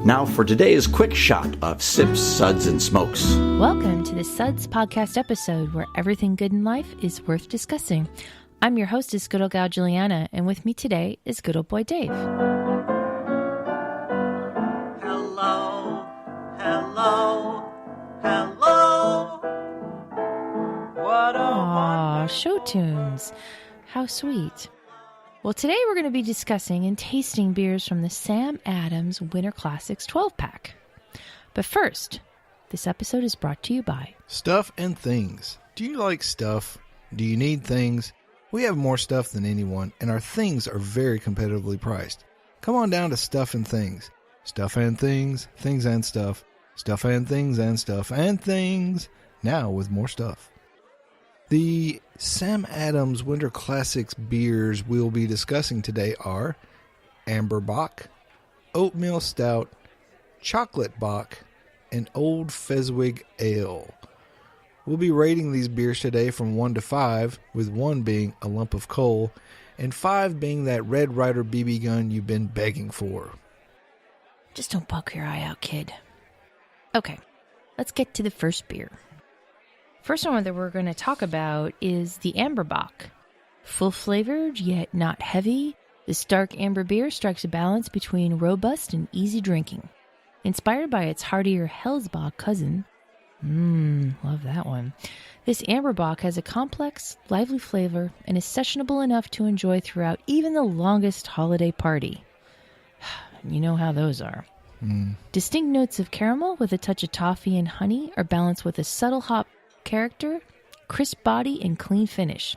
Now for today's quick shot of Sips, Suds, and Smokes. Welcome to the Suds podcast episode where everything good in life is worth discussing. I'm your hostess, good old gal Julieanna, and with me today is good old boy Dave. Hello, hello, hello. What a Aw, show tunes. How sweet. Well, today we're going to be discussing and tasting beers from the Sam Adams Winter Classics 12-pack. But first, this episode is brought to you by Stuff and Things. Do you like stuff? Do you need things? We have more stuff than anyone, and our things are very competitively priced. Come on down to Stuff and Things. Stuff and Things, Things and Stuff. Stuff and Things and Stuff and Things. Now with more stuff. The Sam Adams Winter Classics beers we'll be discussing today are Amber Bock, Oatmeal Stout, Chocolate Bock, and Old Fezziwig Ale. We'll be rating these beers today from 1 to 5, with 1 being a lump of coal, and 5 being that Red Ryder BB gun you've been begging for. Just don't poke your eye out, kid. Okay, let's get to the first beer. First one that we're going to talk about is the Amber Bock. Full-flavored, yet not heavy, this dark amber beer strikes a balance between robust and easy drinking. Inspired by its heartier Hellsbock cousin, love that one. This Amber Bock has a complex, lively flavor and is sessionable enough to enjoy throughout even the longest holiday party. You know how those are. Distinct notes of caramel with a touch of toffee and honey are balanced with a subtle hop character, crisp body, and clean finish.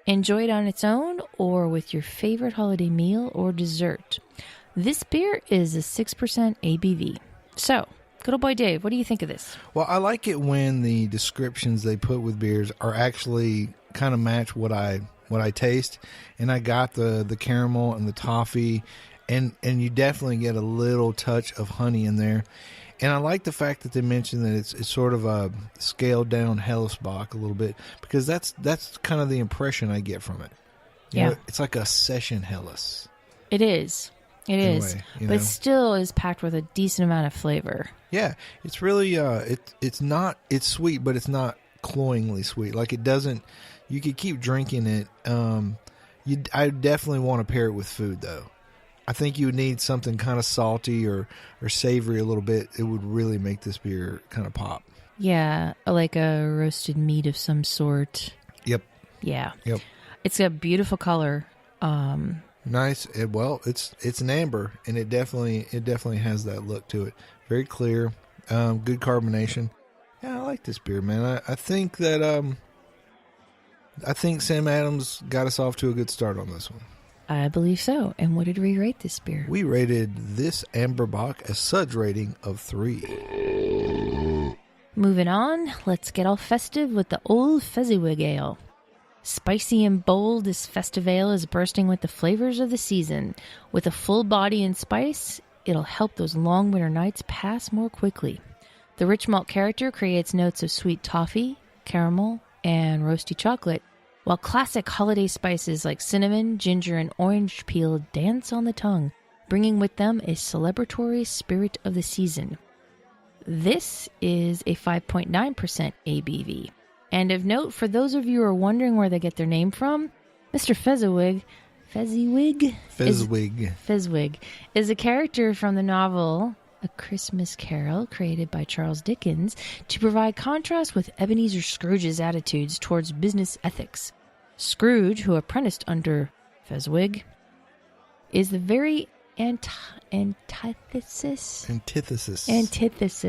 Enjoy it on its own or with your favorite holiday meal or dessert. This beer is a 6% ABV. So, good old boy Dave, what do you think of this? Well, I like it when the descriptions they put with beers are actually kind of match what I taste. And I got the caramel and the toffee, and you definitely get a little touch of honey in there. And I like the fact that they mentioned that it's sort of a scaled down Hellsbock a little bit, because that's kind of the impression I get from it. You know, it's like a session Helles. It is. It is. But it still is packed with a decent amount of flavor. Yeah. It's really, it's sweet, but it's not cloyingly sweet. Like it doesn't, you could keep drinking it. I definitely want to pair it with food though. I think you would need something kind of salty or savory a little bit. It would really make this beer kind of pop. Yeah, like a roasted meat of some sort. Yep. Yeah. Yep. It's a beautiful color. Nice. It's an amber, and it definitely has that look to it. Very clear. Good carbonation. Yeah, I like this beer, man. I think that I think Sam Adams got us off to a good start on this one. I believe so. And what did we rate this beer? We rated this Amber Bock a Suds rating of 3. Moving on, let's get all festive with the Old Fezziwig Ale. Spicy and bold, this festive ale is bursting with the flavors of the season. With a full body and spice, it'll help those long winter nights pass more quickly. The rich malt character creates notes of sweet toffee, caramel, and roasty chocolate, while classic holiday spices like cinnamon, ginger, and orange peel dance on the tongue, bringing with them a celebratory spirit of the season. This is a 5.9% ABV. And of note, for those of you who are wondering where they get their name from, Mr. Fezziwig is a character from the novel A Christmas Carol, created by Charles Dickens, to provide contrast with Ebenezer Scrooge's attitudes towards business ethics. Scrooge, who apprenticed under Fezziwig, is the very antithesis,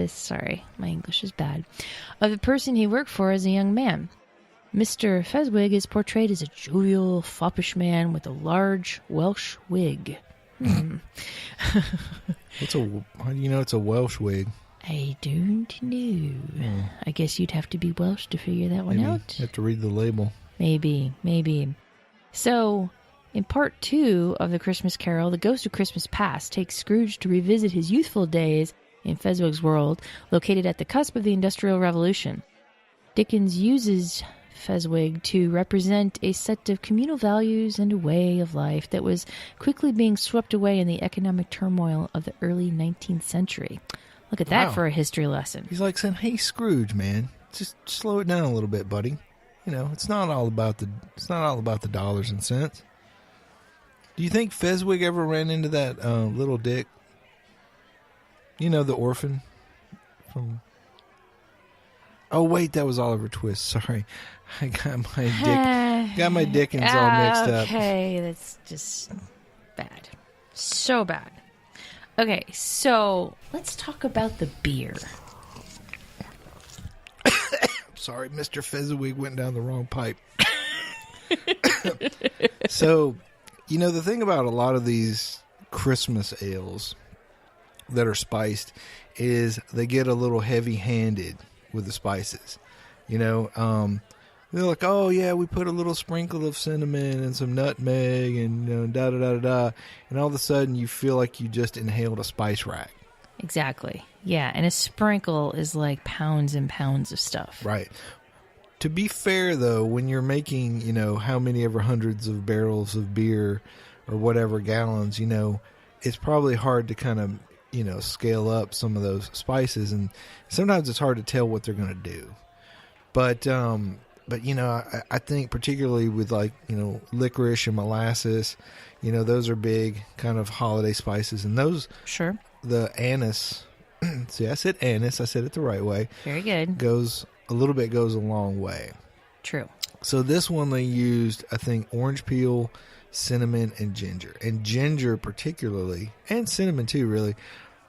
sorry, my English is bad, of the person he worked for as a young man. Mr. Fezziwig is portrayed as a jovial, foppish man with a large Welsh wig. How do you know it's a Welsh wig? I don't know. I guess you'd have to be Welsh to figure that one out. You have to read the label. Maybe. So, in part 2 of The Christmas Carol, the ghost of Christmas Past takes Scrooge to revisit his youthful days in Fezziwig's world, located at the cusp of the Industrial Revolution. Dickens uses Fezziwig to represent a set of communal values and a way of life that was quickly being swept away in the economic turmoil of the early 19th century. Look at that Wow. for a history lesson. He's like saying, "Hey, Scrooge, man, just slow it down a little bit, buddy. You know, it's not all about the dollars and cents." Do you think Fezziwig ever ran into that little Dick? You know, the orphan from... Oh, wait, that was Oliver Twist. Sorry. I got my Dickens all mixed up. Okay, that's just bad. So bad. Okay, so let's talk about the beer. Sorry, Mr. Fezziwig went down the wrong pipe. So, you know, the thing about a lot of these Christmas ales that are spiced is they get a little heavy-handed with the spices. You know, they're like, "Oh yeah, we put a little sprinkle of cinnamon and some nutmeg and da da da da da," and all of a sudden you feel like you just inhaled a spice rack. Exactly. Yeah, and a sprinkle is like pounds and pounds of stuff. Right. To be fair, though, when you're making, how many ever hundreds of barrels of beer or whatever gallons, it's probably hard to kind of, scale up some of those spices. And sometimes it's hard to tell what they're going to do. But I think particularly with licorice and molasses, those are big kind of holiday spices. And those, Sure. the anise, see, I said anise, I said it the right way. Very good. Goes a long way. True. So this one they used, I think, orange peel, cinnamon, and ginger. And ginger particularly, and cinnamon too, really,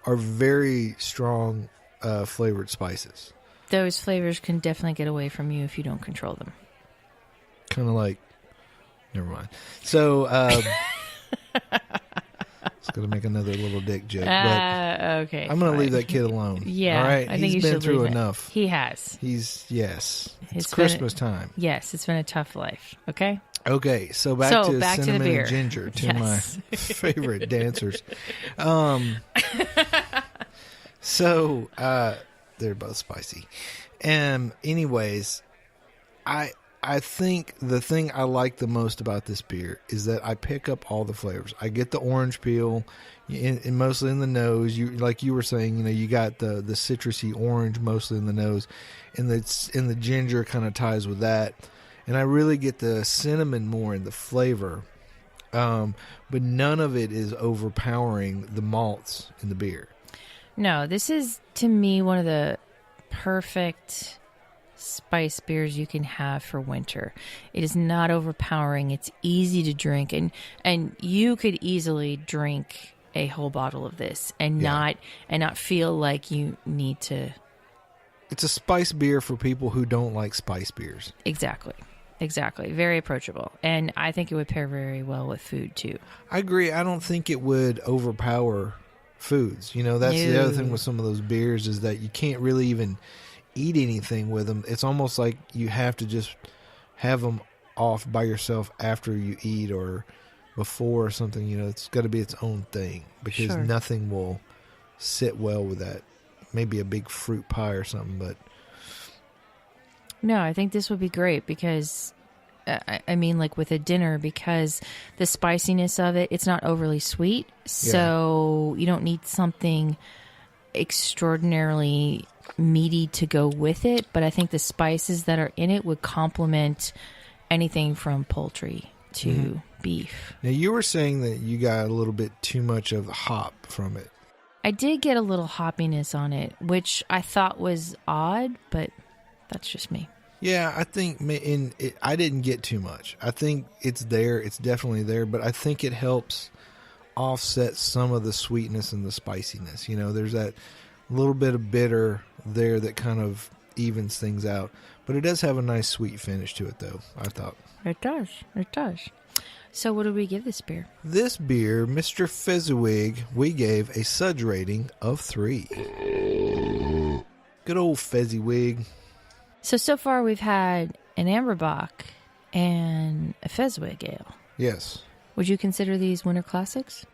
are very strong flavored spices. Those flavors can definitely get away from you if you don't control them. Kind of like, never mind. So, I was going to make another little dick joke, but okay. I'm going to leave that kid alone. Yeah, all right. I think He's you been should through leave it. enough. He has. It's It's been- Christmas time. Yes, it's been a tough life. Okay. Okay, so back to the cinnamon beer. and ginger, two of my Yes. favorite dancers. So they're both spicy. Anyways, I think the thing I like the most about this beer is that I pick up all the flavors. I get the orange peel, and mostly in the nose. Like you were saying, you got the citrusy orange mostly in the nose, and the ginger kind of ties with that. And I really get the cinnamon more in the flavor, but none of it is overpowering the malts in the beer. No, this is, to me, one of the perfect spice beers you can have for winter. It is not overpowering. It's easy to drink, and you could easily drink a whole bottle of this and not feel like you need to. It's a spice beer for people who don't like spice beers. Exactly. Very approachable. And I think it would pair very well with food, too. I agree. I don't think it would overpower foods. That's the other thing with some of those beers is that you can't really even eat anything with them. It's almost like you have to just have them off by yourself after you eat or before or something. It's got to be its own thing because Sure. nothing will sit well with that. Maybe a big fruit pie or something, but... No, I think this would be great because, I mean, like with a dinner, because the spiciness of it, it's not overly sweet. So you don't need something extraordinarily meaty to go with it. But I think the spices that are in it would complement anything from poultry to beef. Now, you were saying that you got a little bit too much of the hop from it. I did get a little hoppiness on it, which I thought was odd, but that's just me. Yeah, I think I didn't get too much. I think it's there. It's definitely there, but I think it helps offset some of the sweetness and the spiciness. There's that little bit of bitter there that kind of evens things out. But it does have a nice sweet finish to it, though, I thought. It does. So what do we give this beer? This beer, Mr. Fezziwig, we gave a Suds rating of 3. Good old Fezziwig. So far we've had an Amber Bock and a Fezziwig ale. Yes. Would you consider these winter classics?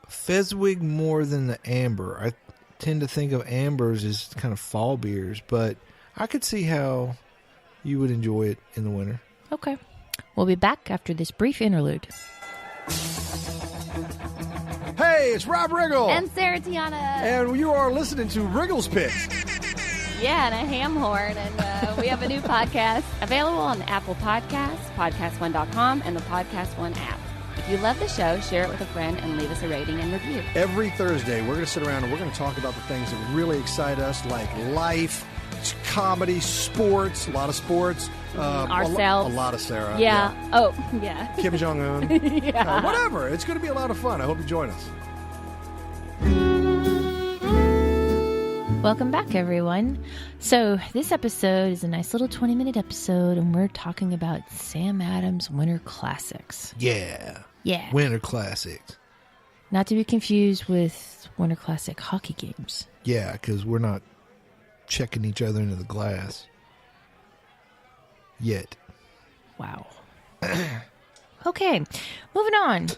Fezziwig more than the Amber. I tend to think of Ambers as kind of fall beers, but I could see how you would enjoy it in the winter. Okay. We'll be back after this brief interlude. Hey, it's Rob Riggle. And Sarah Tiana. And you are listening to Wriggle's Pit. Yeah, and a ham horn. And we have a new podcast available on Apple Podcasts, podcast1.com, and the Podcast One app. If you love the show, share it with a friend and leave us a rating and review. Every Thursday, we're going to sit around and we're going to talk about the things that really excite us, like life, comedy, sports, a lot of sports. Ourselves. A lot of Sarah. Yeah. Oh, yeah. Kim Jong-un. Yeah. Whatever. It's going to be a lot of fun. I hope you join us. Welcome back, everyone. So this episode is a nice little 20-minute episode, and we're talking about Sam Adams Winter Classics. Yeah. Yeah. Winter Classics. Not to be confused with Winter Classic hockey games. Yeah, because we're not checking each other into the glass. Yet. Wow. Okay, moving on.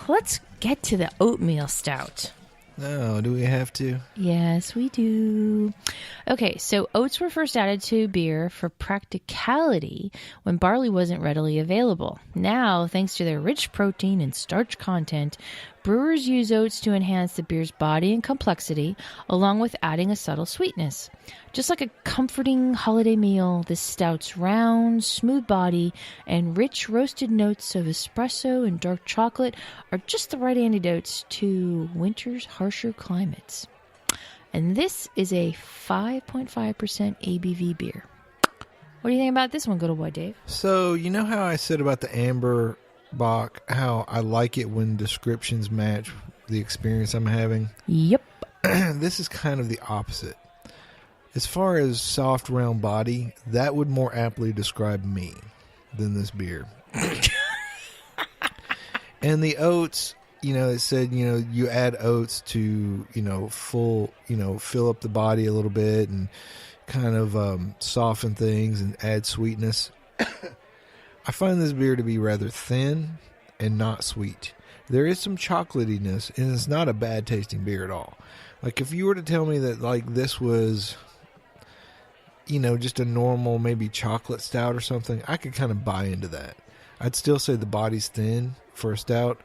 Let's get to the Oatmeal Stout. No, do we have to? Yes, we do. Okay, so oats were first added to beer for practicality when barley wasn't readily available. Now, thanks to their rich protein and starch content, brewers use oats to enhance the beer's body and complexity, along with adding a subtle sweetness. Just like a comforting holiday meal, this stout's round, smooth body and rich roasted notes of espresso and dark chocolate are just the right antidotes to winter's harsher climates. And this is a 5.5% ABV beer. What do you think about this one, good old boy Dave? So, you know how I said about the amber Bock, how I like it when descriptions match the experience I'm having? Yep. This is kind of the opposite. As far as soft, round body, that would more aptly describe me than this beer. And the oats, you know, it said, you know, you add oats to, fill up the body a little bit and kind of soften things and add sweetness. I find this beer to be rather thin and not sweet. There is some chocolatiness, and it's not a bad tasting beer at all. Like, if you were to tell me that, like, this was, just a normal, maybe chocolate stout or something, I could kind of buy into that. I'd still say the body's thin for a stout,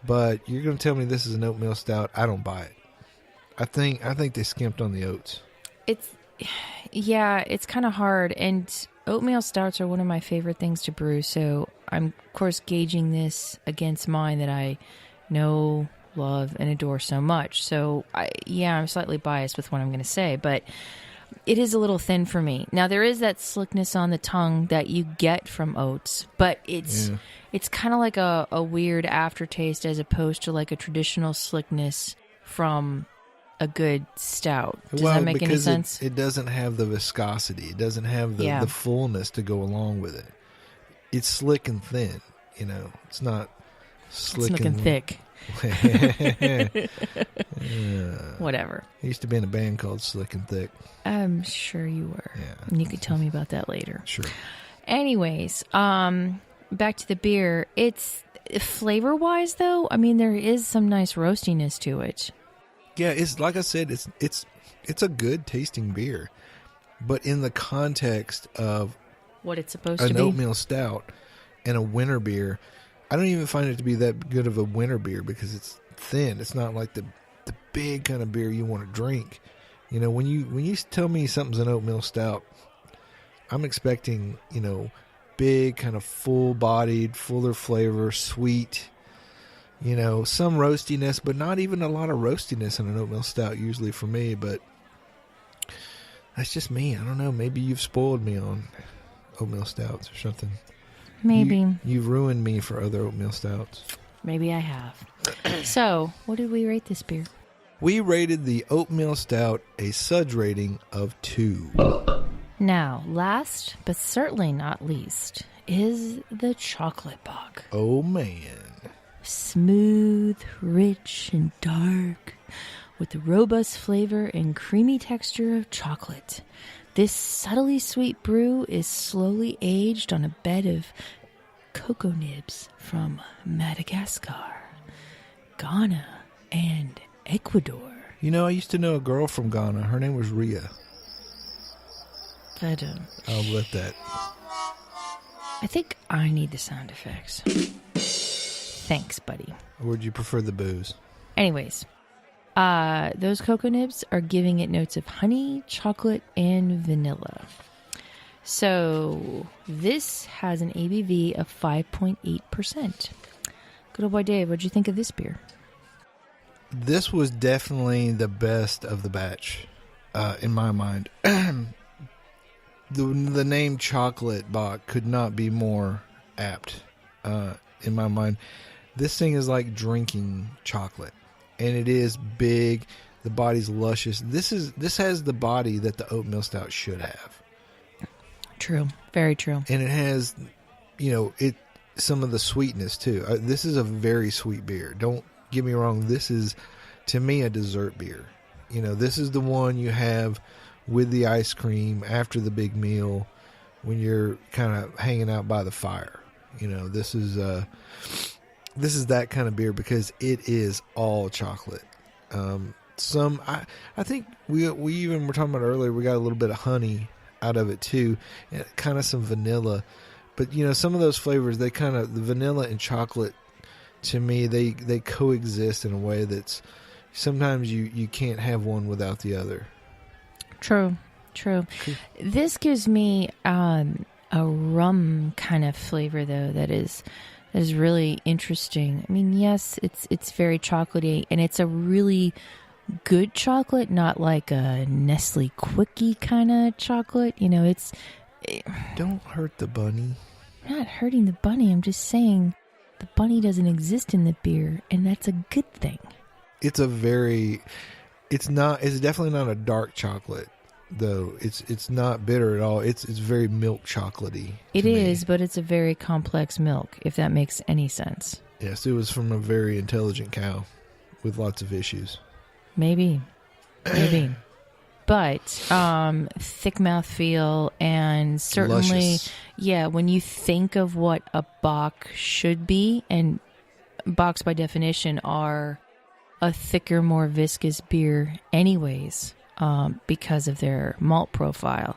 but you're going to tell me this is an oatmeal stout, I don't buy it. I think they skimped on the oats. It's kind of hard, and oatmeal stouts are one of my favorite things to brew, so I'm, of course, gauging this against mine that I know, love, and adore so much. So, I'm slightly biased with what I'm going to say, but it is a little thin for me. Now, there is that slickness on the tongue that you get from oats, but it's kind of like a weird aftertaste as opposed to like a traditional slickness from a good stout. Does that make any sense? It doesn't have the viscosity. It doesn't have the fullness to go along with it. It's slick and thin, It's not slick and thick. Whatever. I used to be in a band called Slick and Thick. I'm sure you were. Yeah. And you could tell me about that later. Sure. Anyways, back to the beer. It's flavor-wise, though, I mean, there is some nice roastiness to it. Yeah, it's like I said, it's a good tasting beer, but in the context of what it's supposed to be, an oatmeal stout and a winter beer, I don't even find it to be that good of a winter beer because it's thin. It's not like the big kind of beer you want to drink. When you tell me something's an oatmeal stout, I'm expecting big kind of full-bodied, fuller flavor, sweet. Some roastiness, but not even a lot of roastiness in an oatmeal stout usually for me, but that's just me. I don't know. Maybe you've spoiled me on oatmeal stouts or something. Maybe. You've ruined me for other oatmeal stouts. Maybe I have. So, what did we rate this beer? We rated the oatmeal stout a Suds rating of 2. Now, last but certainly not least is the chocolate Bock. Oh, man. Smooth, rich, and dark, with the robust flavor and creamy texture of chocolate. This subtly sweet brew is slowly aged on a bed of cocoa nibs from Madagascar, Ghana, and Ecuador. I used to know a girl from Ghana. Her name was Ria. But I'll let that. I think I need the sound effects. Thanks, buddy. Or would you prefer the booze? Anyways, those cocoa nibs are giving it notes of honey, chocolate, and vanilla. So this has an ABV of 5.8%. Good old boy Dave, what'd you think of this beer? This was definitely the best of the batch, in my mind. The name Chocolate Bock could not be more apt, in my mind. This thing is like drinking chocolate, and it is big. The body's luscious. This has the body that the Oatmeal Stout should have. True, very true. And it has, some of the sweetness too. This is a very sweet beer. Don't get me wrong. This is, to me, a dessert beer. This is the one you have with the ice cream after the big meal when you're kind of hanging out by the fire. This is that kind of beer because it is all chocolate. I think we even were talking about earlier, we got a little bit of honey out of it too, and kind of some vanilla. But some of those flavors, the vanilla and chocolate, to me, they coexist in a way that's sometimes you can't have one without the other. True. Cool. This gives me a rum kind of flavor though that is really interesting. I mean, yes, it's very chocolatey, and it's a really good chocolate, not like a Nestle Quickie kind of chocolate. Don't hurt the bunny. I'm not hurting the bunny. I'm just saying the bunny doesn't exist in the beer, and that's a good thing. It's definitely not a dark chocolate, though. It's not bitter at all. It's very milk chocolatey. It is, but it's a very complex milk, if that makes any sense. Yes, it was from a very intelligent cow with lots of issues. Maybe. But thick mouthfeel, and certainly, luscious. Yeah, when you think of what a Bock should be, and Bocks by definition are a thicker, more viscous beer anyways, because of their malt profile.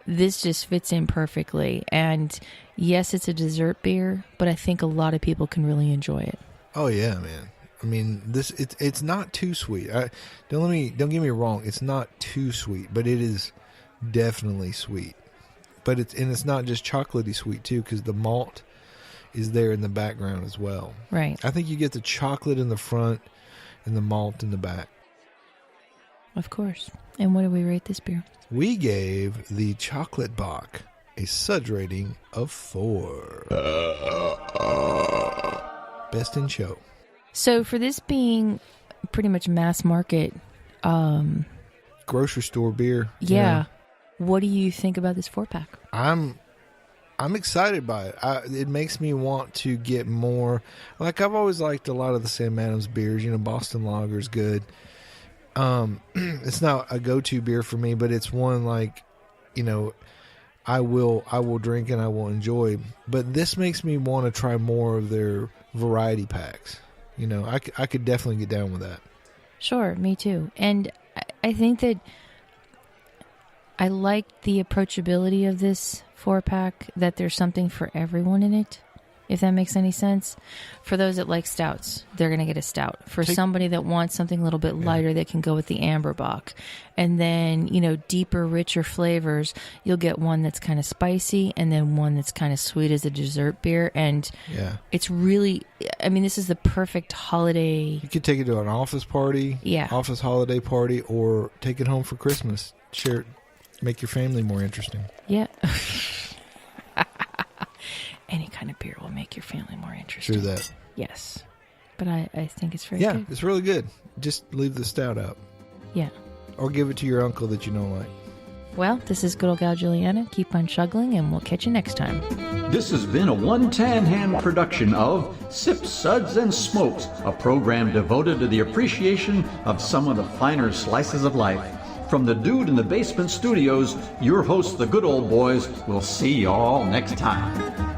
This just fits in perfectly. And yes, it's a dessert beer, but I think a lot of people can really enjoy it. Oh yeah, man. I mean, it's not too sweet. Don't get me wrong. It's not too sweet, but it is definitely sweet. But it's not just chocolatey sweet too, because the malt is there in the background as well. Right. I think you get the chocolate in the front and the malt in the back. Of course. And what do we rate this beer? We gave the Chocolate Bock a Suds rating of 4. Best in show. So for this being pretty much mass market, grocery store beer. Yeah. What do you think about this 4-pack? I'm excited by it. It makes me want to get more. Like, I've always liked a lot of the Sam Adams beers. Boston Lager's good. It's not a go-to beer for me, but it's one like, I will drink and I will enjoy. But this makes me want to try more of their variety packs. I could definitely get down with that. Sure, me too. And I think that I like the approachability of this 4-pack, that there's something for everyone in it, if that makes any sense. For those that like stouts, they're going to get a stout. For somebody that wants something a little bit lighter, they can go with the Amber Bock. And then, deeper, richer flavors, you'll get one that's kind of spicy and then one that's kind of sweet as a dessert beer. And it's really, this is the perfect holiday. You could take it to an office party, office holiday party, or take it home for Christmas. Share it. Make your family more interesting. Yeah. Any kind of beer will make your family more interesting. True that. Yes. But I think it's very good. Yeah, it's really good. Just leave the stout out. Yeah. Or give it to your uncle that you don't like. Well, this is good old gal Julieanna. Keep on chuggling, and we'll catch you next time. This has been a One Tan Hand production of Sips, Suds, and Smokes, a program devoted to the appreciation of some of the finer slices of life. From the Dude in the Basement Studios, your hosts, the Good Old Boys, will see y'all next time.